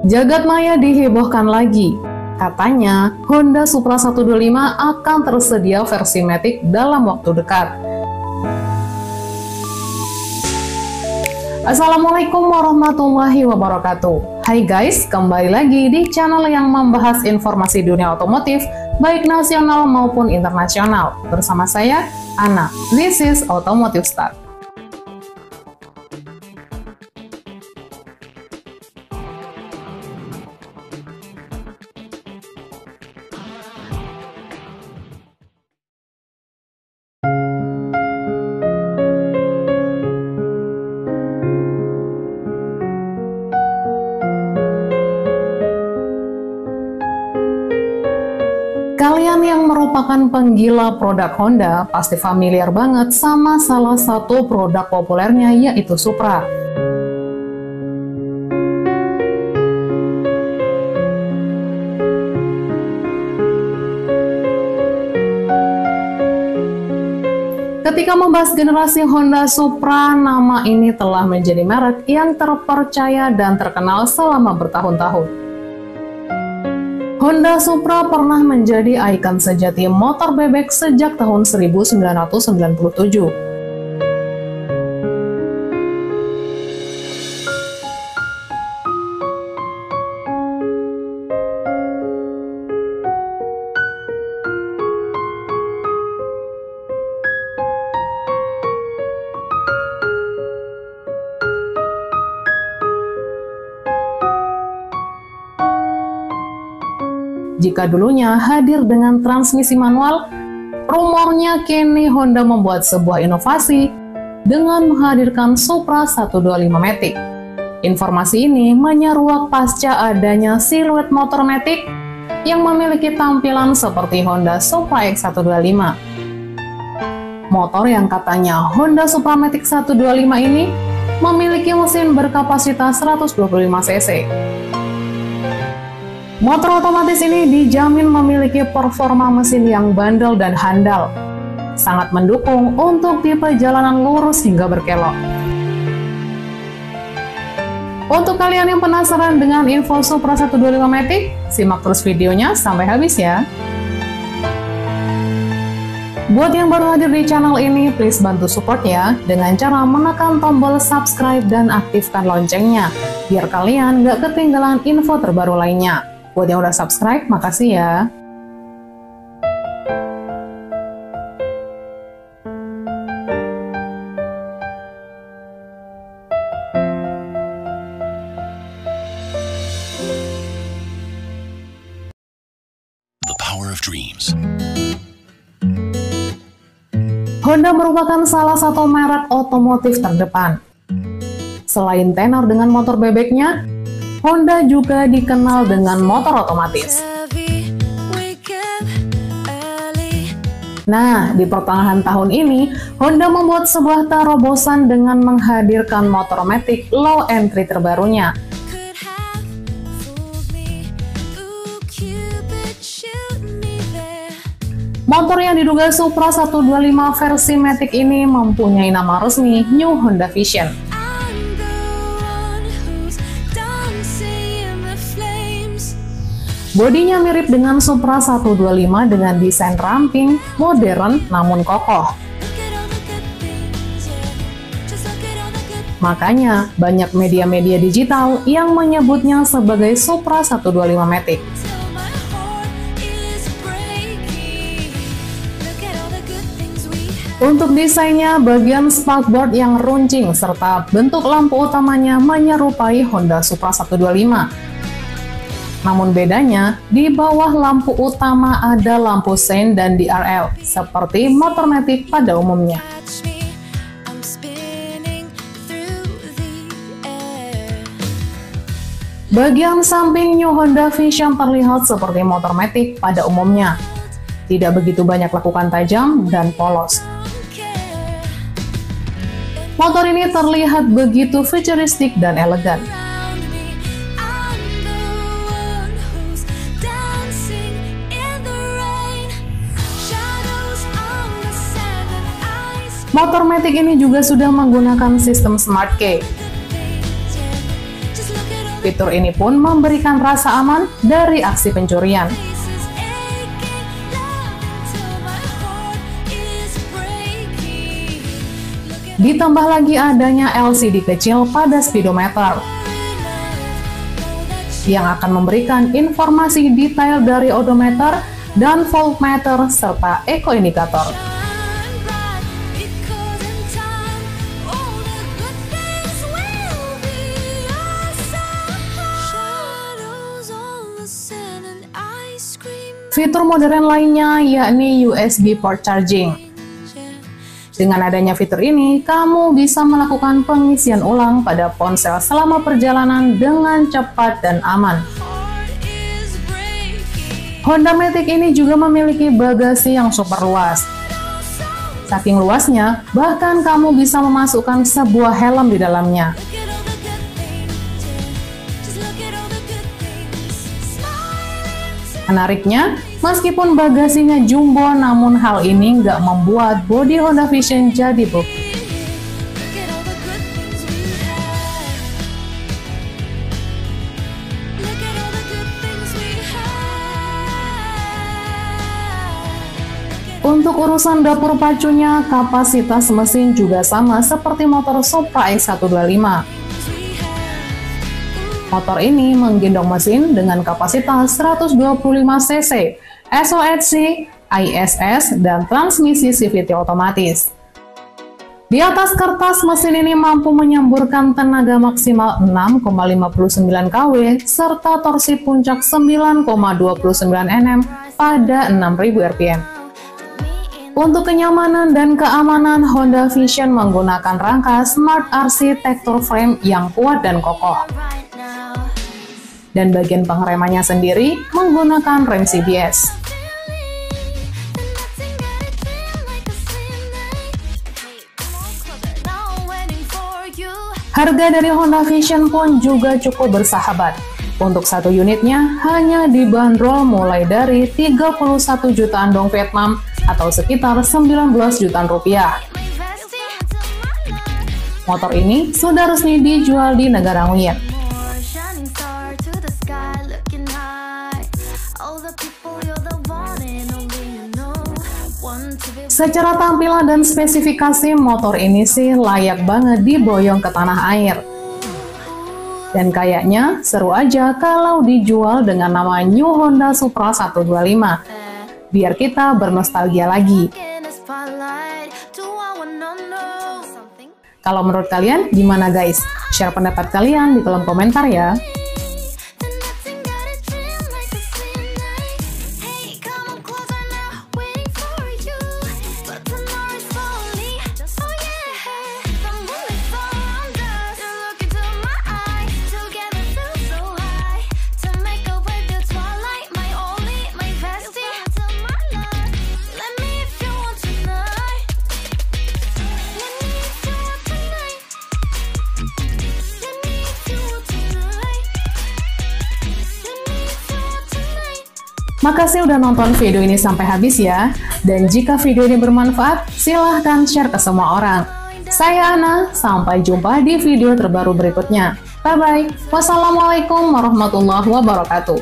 Jagat maya dihebohkan lagi. Katanya, Honda Supra 125 akan tersedia versi Matic dalam waktu dekat. Assalamualaikum warahmatullahi wabarakatuh. Hai guys, kembali lagi di channel yang membahas informasi dunia otomotif, baik nasional maupun internasional. Bersama saya, Ana. This is Automotive Start. Kalian yang merupakan penggila produk Honda pasti familiar banget sama salah satu produk populernya, yaitu Supra. Ketika membahas generasi Honda Supra, nama ini telah menjadi merek yang terpercaya dan terkenal selama bertahun-tahun. Honda Supra pernah menjadi ikon sejati motor bebek sejak tahun 1997. Jika dulunya hadir dengan transmisi manual, rumornya kini Honda membuat sebuah inovasi dengan menghadirkan Supra 125 Matic. Informasi ini menyeruak pasca adanya siluet motor Matic yang memiliki tampilan seperti Honda Supra X125. Motor yang katanya Honda Supra Matic 125 ini memiliki mesin berkapasitas 125 cc. Motor otomatis ini dijamin memiliki performa mesin yang bandel dan handal, sangat mendukung untuk tipe jalanan lurus hingga berkelok. Untuk kalian yang penasaran dengan info Supra 125 Matic, simak terus videonya sampai habis ya. Buat yang baru hadir di channel ini, please bantu support ya dengan cara menekan tombol subscribe dan aktifkan loncengnya, biar kalian nggak ketinggalan info terbaru lainnya. Buat yang udah subscribe, makasih ya. The Power of Dreams. Honda merupakan salah satu merek otomotif terdepan. Selain tenar dengan motor bebeknya, Honda juga dikenal dengan motor otomatis. Nah, di pertengahan tahun ini, Honda membuat sebuah terobosan dengan menghadirkan motor Matic low entry terbarunya. Motor yang diduga Supra 125 versi Matic ini mempunyai nama resmi New Honda Vision. Bodinya mirip dengan Supra 125 dengan desain ramping, modern, namun kokoh. Makanya, banyak media-media digital yang menyebutnya sebagai Supra 125 Matic. Untuk desainnya, bagian spakboard yang runcing serta bentuk lampu utamanya menyerupai Honda Supra 125. Namun bedanya, di bawah lampu utama ada lampu sein dan DRL, seperti motor Matic pada umumnya. Bagian samping New Honda Vision terlihat seperti motor Matic pada umumnya. Tidak begitu banyak lekukan tajam dan polos. Motor ini terlihat begitu futuristik dan elegan. Motor Matic ini juga sudah menggunakan sistem Smart Key. Fitur ini pun memberikan rasa aman dari aksi pencurian. Ditambah lagi adanya LCD kecil pada speedometer yang akan memberikan informasi detail dari odometer dan voltmeter serta eco indikator. Fitur modern lainnya yakni USB port charging. Dengan adanya fitur ini, kamu bisa melakukan pengisian ulang pada ponsel selama perjalanan dengan cepat dan aman. Honda Matic ini juga memiliki bagasi yang super luas. Saking luasnya, bahkan kamu bisa memasukkan sebuah helm di dalamnya. Menariknya, meskipun bagasinya jumbo, namun hal ini nggak membuat bodi Honda Vision jadi buk. Untuk urusan dapur pacunya, kapasitas mesin juga sama seperti motor Supra X125. Motor ini menggendong mesin dengan kapasitas 125 cc, SOHC, ISS, dan transmisi CVT otomatis. Di atas kertas, mesin ini mampu menyamburkan tenaga maksimal 6,59 kW serta torsi puncak 9,29 Nm pada 6.000 rpm. Untuk kenyamanan dan keamanan, Honda Vision menggunakan rangka Smart Architecture Frame yang kuat dan kokoh. Dan bagian pengeremannya sendiri menggunakan rem CBS. Harga dari Honda Vision pun juga cukup bersahabat. Untuk satu unitnya hanya dibanderol mulai dari 31 jutaan dong Vietnam atau sekitar 19 jutaan rupiah. Motor ini sudah resmi dijual di negara Nguyen. Secara tampilan dan spesifikasi, motor ini sih layak banget diboyong ke tanah air. Dan kayaknya seru aja kalau dijual dengan nama New Honda Supra 125. Biar kita bernostalgia lagi. Kalau menurut kalian gimana guys? Share pendapat kalian di kolom komentar ya. Makasih udah nonton video ini sampai habis ya. Dan jika video ini bermanfaat, silahkan share ke semua orang. Saya Ana, sampai jumpa di video terbaru berikutnya. Bye-bye. Wassalamualaikum warahmatullahi wabarakatuh.